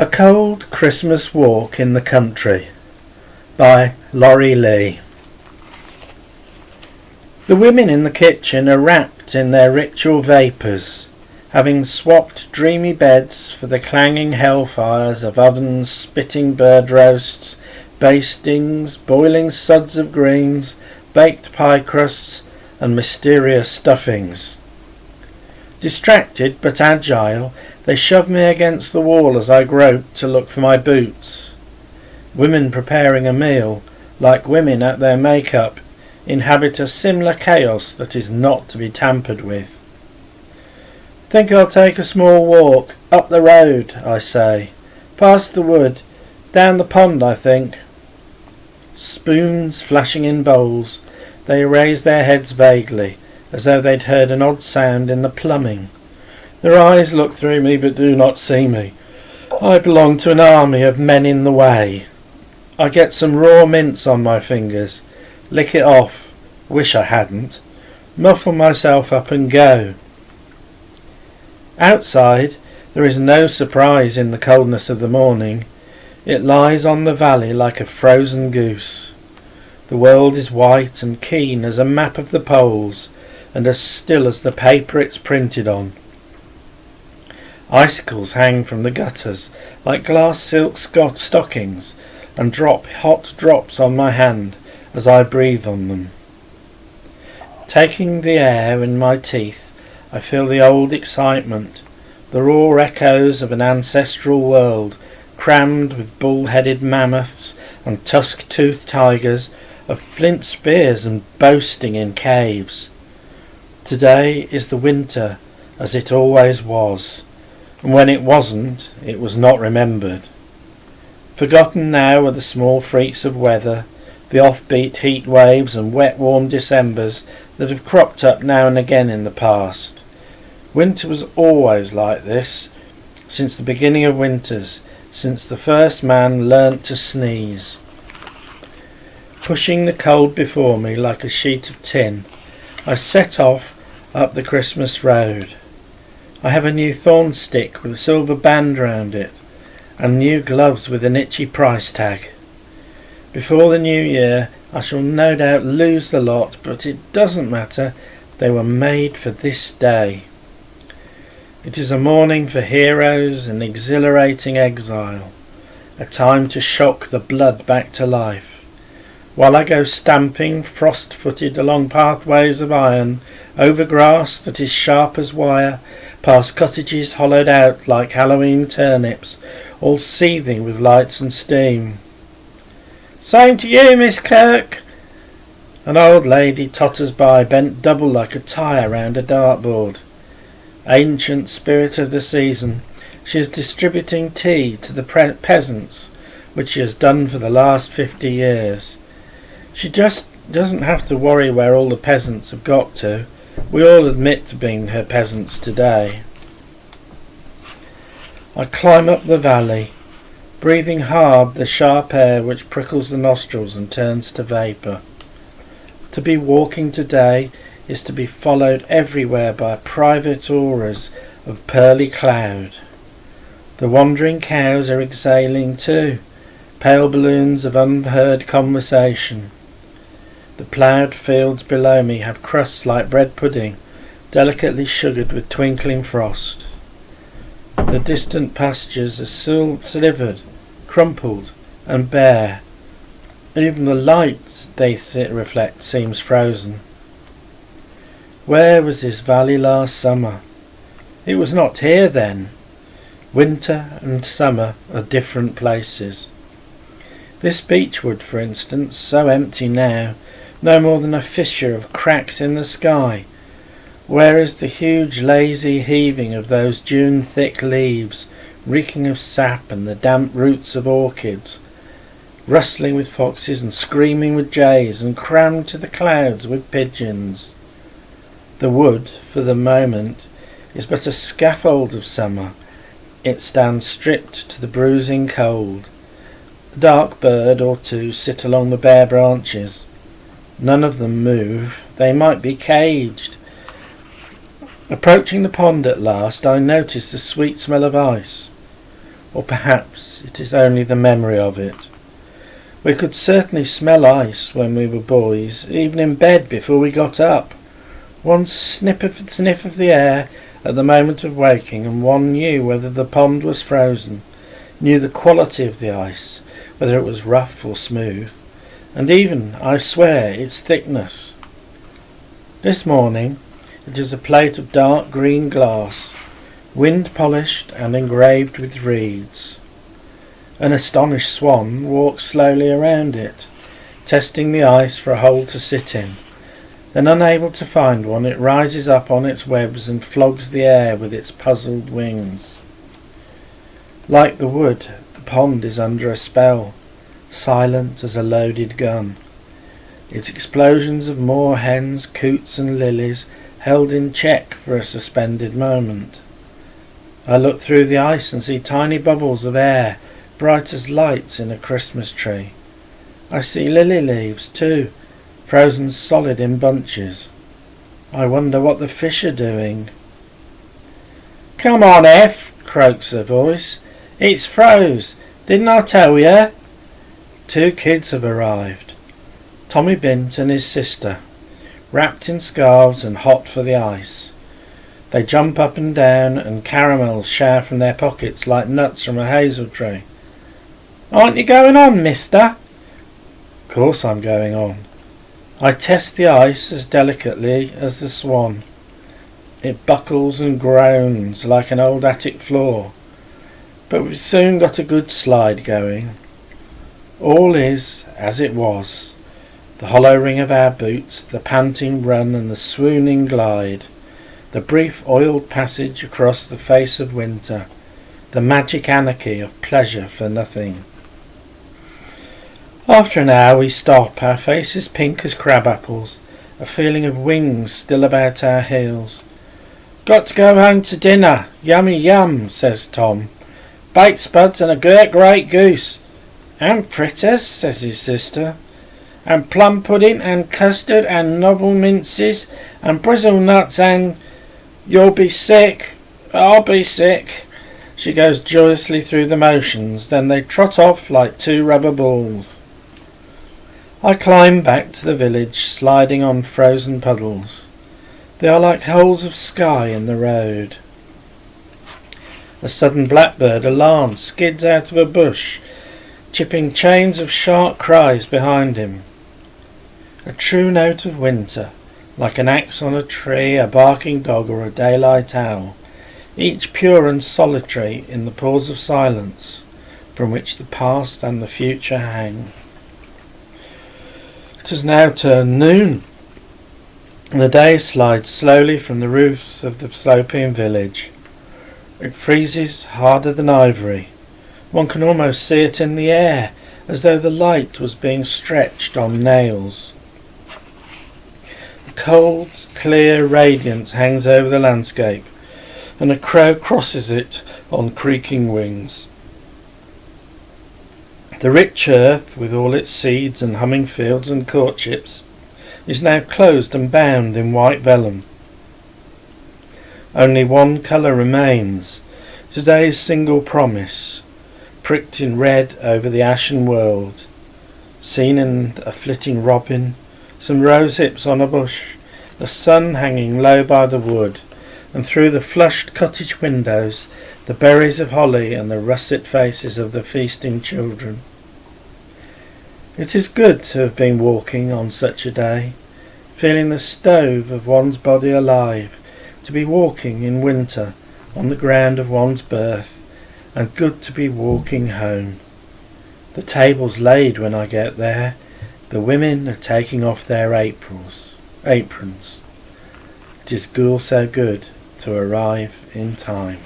A Cold Christmas Walk in the Country by Laurie. The women in the kitchen are wrapped in their ritual vapours, having swapped dreamy beds for the clanging hellfires of ovens spitting bird roasts, bastings, boiling suds of greens, baked pie crusts and mysterious stuffings. Distracted but agile, they shove me against the wall as I grope to look for my boots. Women preparing a meal, like women at their make-up, inhabit a similar chaos that is not to be tampered with. "Think I'll take a small walk, up the road," I say. "Past the wood, down the pond, I think." Spoons flashing in bowls, they raise their heads vaguely, as though they'd heard an odd sound in the plumbing. Their eyes look through me but do not see me. I belong to an army of men in the way. I get some raw mince on my fingers, lick it off, wish I hadn't, muffle myself up and go. Outside there is no surprise in the coldness of the morning. It lies on the valley like a frozen goose. The world is white and keen as a map of the poles, and as still as the paper it's printed on. Icicles hang from the gutters like glass silk stockings and drop hot drops on my hand as I breathe on them. Taking the air in my teeth, I feel the old excitement, the raw echoes of an ancestral world crammed with bull-headed mammoths and tusk-toothed tigers, of flint spears and boasting in caves. Today is the winter as it always was, and when it wasn't, it was not remembered. Forgotten now are the small freaks of weather, the offbeat heat waves and wet warm Decembers that have cropped up now and again in the past. Winter was always like this, since the beginning of winters, since the first man learnt to sneeze. Pushing the cold before me like a sheet of tin, I set off up the Christmas road. I have a new thorn stick with a silver band round it, and new gloves with an itchy price tag. Before the new year I shall no doubt lose the lot, but it doesn't matter, they were made for this day. It is a morning for heroes and exhilarating exile, a time to shock the blood back to life. While I go stamping, frost-footed along pathways of iron, over grass that is sharp as wire, past cottages hollowed out like Halloween turnips, all seething with lights and steam. "Same to you, Miss Kirk." An old lady totters by, bent double like a tyre round a dartboard. Ancient spirit of the season, she is distributing tea to the peasants, which she has done for the last 50 years. She just doesn't have to worry where all the peasants have got to. We all admit to being her peasants today. I climb up the valley, breathing hard the sharp air which prickles the nostrils and turns to vapour. To be walking today is to be followed everywhere by private auras of pearly cloud. The wandering cows are exhaling too, pale balloons of unheard conversation. The ploughed fields below me have crusts like bread pudding, delicately sugared with twinkling frost. The distant pastures are slivered, crumpled and bare. Even the light they reflect seems frozen. Where was this valley last summer? It was not here then. Winter and summer are different places. This beechwood, for instance, so empty now, no more than a fissure of cracks in the sky. Where is the huge lazy heaving of those June thick leaves, reeking of sap and the damp roots of orchids, rustling with foxes and screaming with jays and crammed to the clouds with pigeons? The wood, for the moment, is but a scaffold of summer. It stands stripped to the bruising cold. A dark bird or two sit along the bare branches. None of them move. They might be caged. Approaching the pond at last, I notice the sweet smell of ice. or perhaps it is only the memory of it. We could certainly smell ice when we were boys, even in bed before we got up. One sniff of the air at the moment of waking, and one knew whether the pond was frozen, knew the quality of the ice, whether it was rough or smooth, and even, I swear, its thickness. This morning it is a plate of dark green glass, wind polished and engraved with reeds. An astonished swan walks slowly around it, testing the ice for a hole to sit in. Then, unable to find one, it rises up on its webs and flogs the air with its puzzled wings. Like the wood, the pond is under a spell, silent as a loaded gun. Its explosions of moorhens, coots and lilies held in check for a suspended moment. I look through the ice and see tiny bubbles of air, bright as lights in a Christmas tree. I see lily leaves too, frozen solid in bunches. I wonder what the fish are doing. "Come on, F," croaks a voice. "It's froze. Didn't I tell you?" 2 kids have arrived. Tommy Bint and his sister, wrapped in scarves and hot for the ice. They jump up and down, and caramels shower from their pockets like nuts from a hazel tree. "Aren't you going on, mister?" Of course I'm going on. I test the ice as delicately as the swan. It buckles and groans like an old attic floor, but we've soon got a good slide going. All is as it was. The hollow ring of our boots, the panting run and the swooning glide, the brief oiled passage across the face of winter, the magic anarchy of pleasure for nothing. After an hour we stop, our faces pink as crab apples, a feeling of wings still about our heels. "Got to go home to dinner. Yummy yum," says Tom. "Baked spuds and a great goose." "And fritters," says his sister. "And plum pudding and custard and novel minces and bristle nuts and—" "You'll be sick." "I'll be sick." She goes joyously through the motions, then they trot off like 2 rubber balls. I climb back to the village, sliding on frozen puddles. They are like holes of sky in the road. A sudden blackbird, alarmed, skids out of a bush, chipping chains of sharp cries behind him. A true note of winter, like an axe on a tree, a barking dog or a daylight owl, each pure and solitary in the pause of silence from which the past and the future hang. It has now turned noon, and the day slides slowly from the roofs of the sloping village. It freezes harder than ivory. One can almost see it in the air, as though the light was being stretched on nails. The cold, clear radiance hangs over the landscape, and a crow crosses it on creaking wings. The rich earth, with all its seeds and humming fields and courtships, is now closed and bound in white vellum. Only one colour remains, today's single promise, pricked in red over the ashen world, seen in a flitting robin, some rose hips on a bush, the sun hanging low by the wood, and through the flushed cottage windows the berries of holly and the russet faces of the feasting children. It is good to have been walking on such a day, feeling the stove of one's body alive, to be walking in winter on the ground of one's birth, and good to be walking home. The table's laid when I get there. The women are taking off their aprons. It is also good to arrive in time.